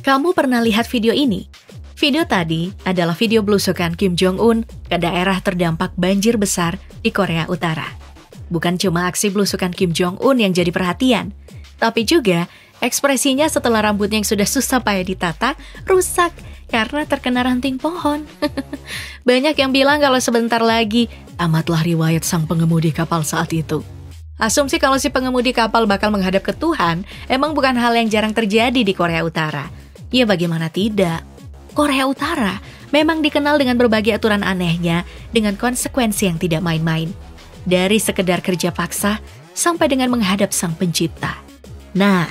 Kamu pernah lihat video ini? Video tadi adalah video belusukan Kim Jong-un ke daerah terdampak banjir besar di Korea Utara. Bukan cuma aksi belusukan Kim Jong-un yang jadi perhatian, tapi juga ekspresinya setelah rambutnya yang sudah susah payah ditata, rusak karena terkena ranting pohon. Banyak yang bilang kalau sebentar lagi tamatlah riwayat sang pengemudi kapal saat itu. Asumsi kalau si pengemudi kapal bakal menghadap ke Tuhan emang bukan hal yang jarang terjadi di Korea Utara. Ya bagaimana tidak? Korea Utara memang dikenal dengan berbagai aturan anehnya dengan konsekuensi yang tidak main-main. Dari sekedar kerja paksa sampai dengan menghadap sang pencipta. Nah,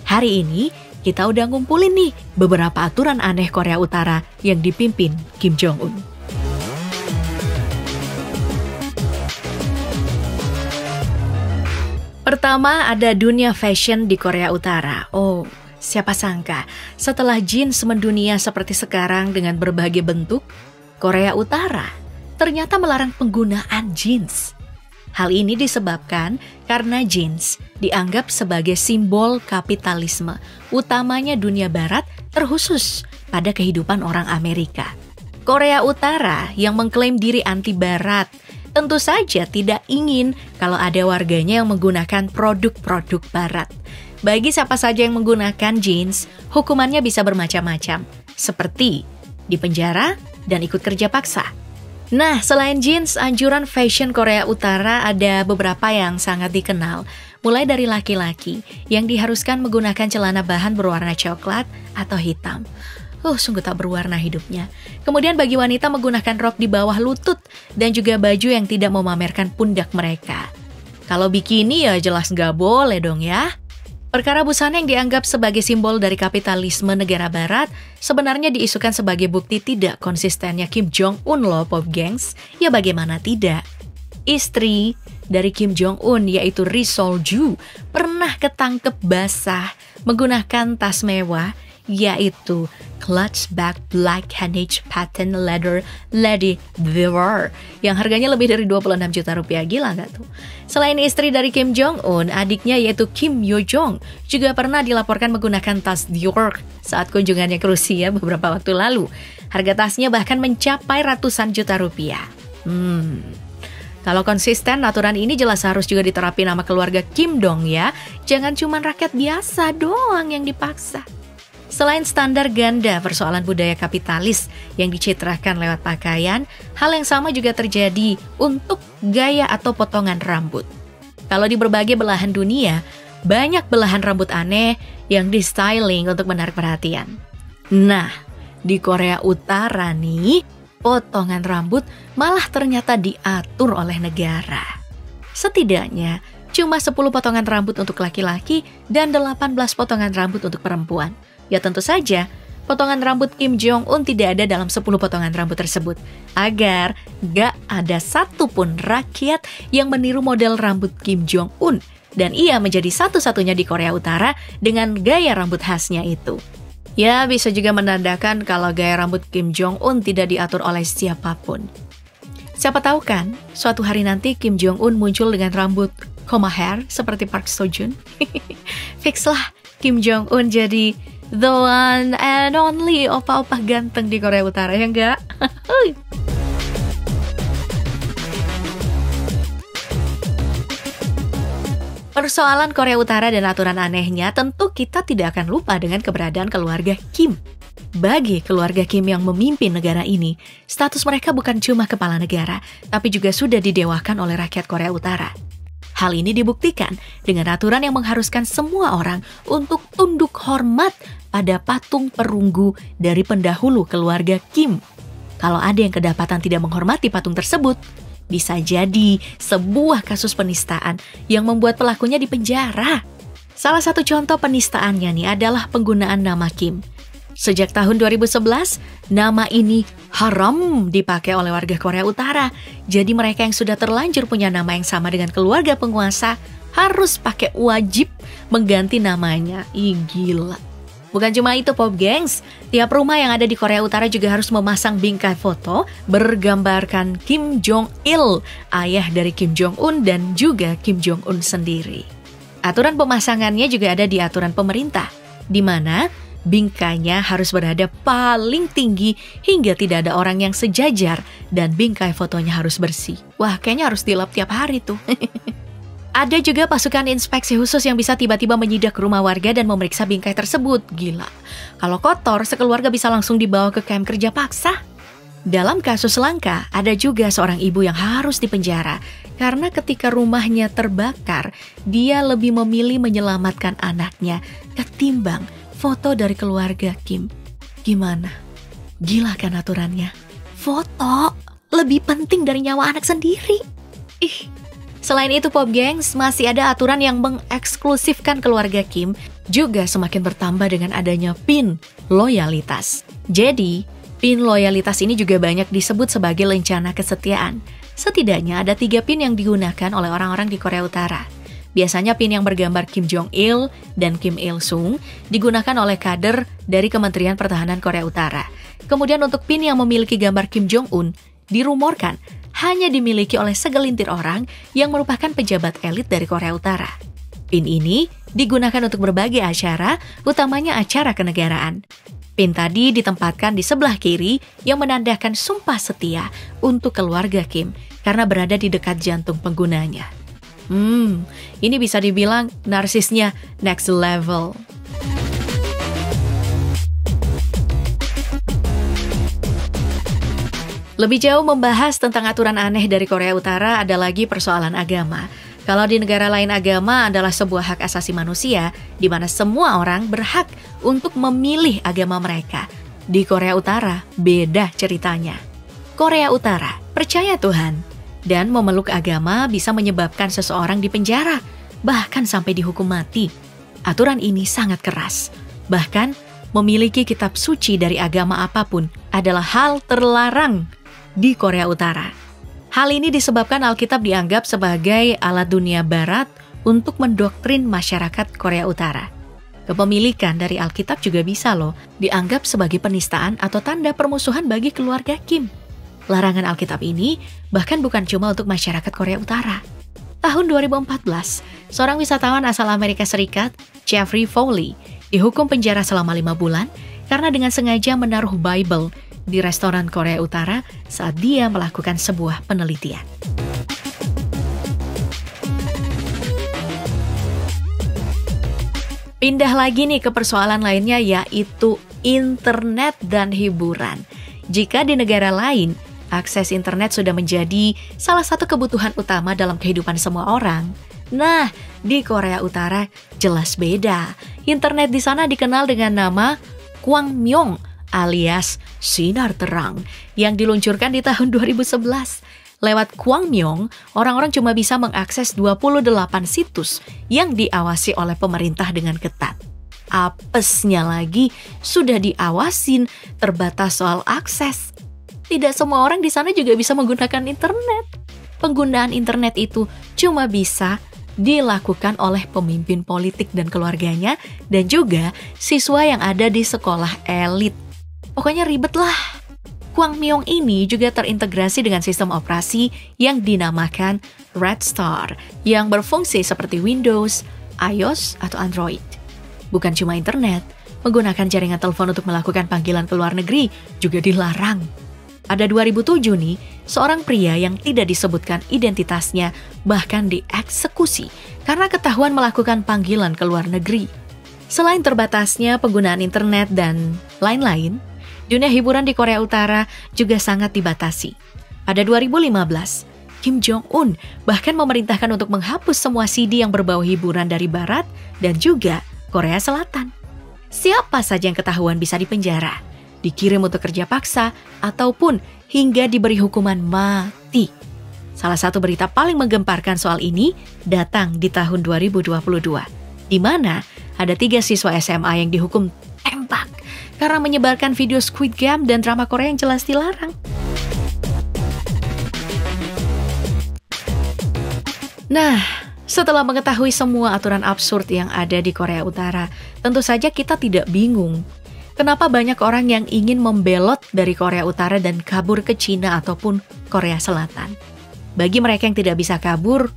hari ini kita udah ngumpulin nih beberapa aturan aneh Korea Utara yang dipimpin Kim Jong-un. Pertama ada dunia fashion di Korea Utara. Oh, siapa sangka setelah jeans mendunia seperti sekarang dengan berbagai bentuk, Korea Utara ternyata melarang penggunaan jeans. Hal ini disebabkan karena jeans dianggap sebagai simbol kapitalisme, utamanya dunia barat terkhusus pada kehidupan orang Amerika. Korea Utara yang mengklaim diri anti barat tentu saja tidak ingin kalau ada warganya yang menggunakan produk-produk barat. Bagi siapa saja yang menggunakan jeans, hukumannya bisa bermacam-macam, seperti dipenjara dan ikut kerja paksa. Nah, selain jeans, anjuran fashion Korea Utara ada beberapa yang sangat dikenal, mulai dari laki-laki yang diharuskan menggunakan celana bahan berwarna coklat atau hitam. Sungguh tak berwarna hidupnya. Kemudian bagi wanita menggunakan rok di bawah lutut dan juga baju yang tidak memamerkan pundak mereka. Kalau bikini ya jelas nggak boleh dong ya. Perkara busana yang dianggap sebagai simbol dari kapitalisme negara barat sebenarnya diisukan sebagai bukti tidak konsistennya Kim Jong-un loh, Pop Gengs. Ya bagaimana tidak? Istri dari Kim Jong-un yaitu Ri Sol-ju pernah ketangkep basah menggunakan tas mewah yaitu clutch bag black H&M patent leather Lady Dior yang harganya lebih dari 26 juta rupiah. Gila gak tuh? Selain istri dari Kim Jong-un, adiknya yaitu Kim Yo-jong juga pernah dilaporkan menggunakan tas Dior saat kunjungannya ke Rusia beberapa waktu lalu. Harga tasnya bahkan mencapai ratusan juta rupiah. Kalau konsisten, aturan ini jelas harus juga diterapi nama keluarga Kim dong ya. Jangan cuma rakyat biasa doang yang dipaksa. Selain standar ganda persoalan budaya kapitalis yang dicitrakan lewat pakaian, hal yang sama juga terjadi untuk gaya atau potongan rambut. Kalau di berbagai belahan dunia, banyak belahan rambut aneh yang di-styling untuk menarik perhatian. Nah, di Korea Utara nih, potongan rambut malah ternyata diatur oleh negara. Setidaknya, cuma 10 potongan rambut untuk laki-laki dan 18 potongan rambut untuk perempuan. Ya tentu saja, potongan rambut Kim Jong-un tidak ada dalam 10 potongan rambut tersebut. Agar gak ada satupun rakyat yang meniru model rambut Kim Jong-un. Dan ia menjadi satu-satunya di Korea Utara dengan gaya rambut khasnya itu. Ya bisa juga menandakan kalau gaya rambut Kim Jong-un tidak diatur oleh siapapun. Siapa tahu kan, suatu hari nanti Kim Jong-un muncul dengan rambut coma hair seperti Park Seo-joon. Fix lah Kim Jong-un jadi the one and only opa-opa ganteng di Korea Utara, ya enggak? Persoalan Korea Utara dan aturan anehnya, tentu kita tidak akan lupa dengan keberadaan keluarga Kim. Bagi keluarga Kim yang memimpin negara ini, status mereka bukan cuma kepala negara, tapi juga sudah didewakan oleh rakyat Korea Utara. Hal ini dibuktikan dengan aturan yang mengharuskan semua orang untuk tunduk hormat pada patung perunggu dari pendahulu keluarga Kim. Kalau ada yang kedapatan tidak menghormati patung tersebut, bisa jadi sebuah kasus penistaan yang membuat pelakunya dipenjara. Salah satu contoh penistaannya nih adalah penggunaan nama Kim. Sejak tahun 2011, nama ini haram dipakai oleh warga Korea Utara. Jadi mereka yang sudah terlanjur punya nama yang sama dengan keluarga penguasa harus pakai wajib mengganti namanya. Ih, gila. Bukan cuma itu, Pop Gengs. Tiap rumah yang ada di Korea Utara juga harus memasang bingkai foto bergambarkan Kim Jong-il, ayah dari Kim Jong-un dan juga Kim Jong-un sendiri. Aturan pemasangannya juga ada di aturan pemerintah, di mana Bingkainya harus berada paling tinggi hingga tidak ada orang yang sejajar dan bingkai fotonya harus bersih. Wah, kayaknya harus dilap tiap hari tuh. Ada juga pasukan inspeksi khusus yang bisa tiba-tiba menyidak rumah warga dan memeriksa bingkai tersebut. Gila. Kalau kotor, sekeluarga bisa langsung dibawa ke kamp kerja paksa. Dalam kasus langka, ada juga seorang ibu yang harus dipenjara karena ketika rumahnya terbakar, dia lebih memilih menyelamatkan anaknya ketimbang foto dari keluarga Kim. Gimana? Gila kan aturannya? Foto lebih penting dari nyawa anak sendiri. Ih. Selain itu Pop Gengs, masih ada aturan yang mengeksklusifkan keluarga Kim juga semakin bertambah dengan adanya PIN loyalitas. Jadi, PIN loyalitas ini juga banyak disebut sebagai lencana kesetiaan. Setidaknya ada 3 PIN yang digunakan oleh orang-orang di Korea Utara. Biasanya PIN yang bergambar Kim Jong-il dan Kim Il-sung digunakan oleh kader dari Kementerian Pertahanan Korea Utara. Kemudian untuk PIN yang memiliki gambar Kim Jong-un, dirumorkan hanya dimiliki oleh segelintir orang yang merupakan pejabat elit dari Korea Utara. PIN ini digunakan untuk berbagai acara, utamanya acara kenegaraan. PIN tadi ditempatkan di sebelah kiri yang menandakan sumpah setia untuk keluarga Kim karena berada di dekat jantung penggunanya. Ini bisa dibilang narsisnya next level. Lebih jauh membahas tentang aturan aneh dari Korea Utara ada lagi persoalan agama. Kalau di negara lain agama adalah sebuah hak asasi manusia, di mana semua orang berhak untuk memilih agama mereka. Di Korea Utara, beda ceritanya. Korea Utara percaya Tuhan, dan memeluk agama bisa menyebabkan seseorang dipenjara, bahkan sampai dihukum mati. Aturan ini sangat keras. Bahkan, memiliki kitab suci dari agama apapun adalah hal terlarang di Korea Utara. Hal ini disebabkan Alkitab dianggap sebagai alat dunia barat untuk mendoktrin masyarakat Korea Utara. Kepemilikan dari Alkitab juga bisa dianggap sebagai penistaan atau tanda permusuhan bagi keluarga Kim. Larangan Alkitab ini bahkan bukan cuma untuk masyarakat Korea Utara. Tahun 2014, seorang wisatawan asal Amerika Serikat, Jeffrey Foley, dihukum penjara selama 5 bulan karena dengan sengaja menaruh Bible di restoran Korea Utara saat dia melakukan sebuah penelitian. Pindah lagi nih ke persoalan lainnya, yaitu internet dan hiburan. Jika di negara lain, akses internet sudah menjadi salah satu kebutuhan utama dalam kehidupan semua orang. Nah, di Korea Utara jelas beda. Internet di sana dikenal dengan nama Kwangmyong alias sinar terang yang diluncurkan di tahun 2011. Lewat Kwangmyong, orang-orang cuma bisa mengakses 28 situs yang diawasi oleh pemerintah dengan ketat. Apesnya lagi, sudah diawasin, terbatas soal akses. Tidak semua orang di sana juga bisa menggunakan internet. Penggunaan internet itu cuma bisa dilakukan oleh pemimpin politik dan keluarganya dan juga siswa yang ada di sekolah elit. Pokoknya ribet lah. Kwangmyong ini juga terintegrasi dengan sistem operasi yang dinamakan Red Star yang berfungsi seperti Windows, iOS, atau Android. Bukan cuma internet, menggunakan jaringan telepon untuk melakukan panggilan ke luar negeri juga dilarang. Pada 2007 nih, seorang pria yang tidak disebutkan identitasnya bahkan dieksekusi karena ketahuan melakukan panggilan ke luar negeri. Selain terbatasnya penggunaan internet dan lain-lain, dunia hiburan di Korea Utara juga sangat dibatasi. Pada 2015, Kim Jong-un bahkan memerintahkan untuk menghapus semua CD yang berbau hiburan dari Barat dan juga Korea Selatan. Siapa saja yang ketahuan bisa dipenjara, dikirim untuk kerja paksa, ataupun hingga diberi hukuman mati. Salah satu berita paling menggemparkan soal ini datang di tahun 2022, di mana ada 3 siswa SMA yang dihukum tembak karena menyebarkan video Squid Game dan drama Korea yang jelas dilarang. Nah, setelah mengetahui semua aturan absurd yang ada di Korea Utara, tentu saja kita tidak bingung. Kenapa banyak orang yang ingin membelot dari Korea Utara dan kabur ke Cina ataupun Korea Selatan? Bagi mereka yang tidak bisa kabur,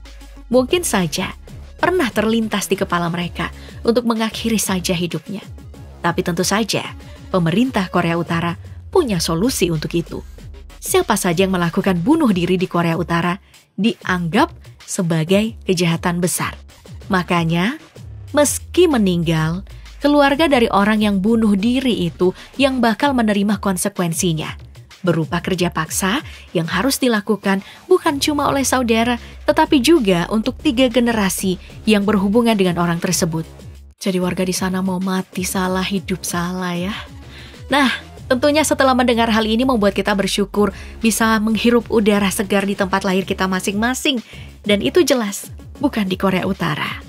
mungkin saja pernah terlintas di kepala mereka untuk mengakhiri saja hidupnya. Tapi tentu saja, pemerintah Korea Utara punya solusi untuk itu. Siapa saja yang melakukan bunuh diri di Korea Utara dianggap sebagai kejahatan besar. Makanya, meski meninggal, keluarga dari orang yang bunuh diri itu yang bakal menerima konsekuensinya, berupa kerja paksa yang harus dilakukan bukan cuma oleh saudara, tetapi juga untuk 3 generasi yang berhubungan dengan orang tersebut. Jadi warga di sana mau mati salah, hidup salah ya. Nah, tentunya setelah mendengar hal ini membuat kita bersyukur bisa menghirup udara segar di tempat lahir kita masing-masing. Dan itu jelas, bukan di Korea Utara.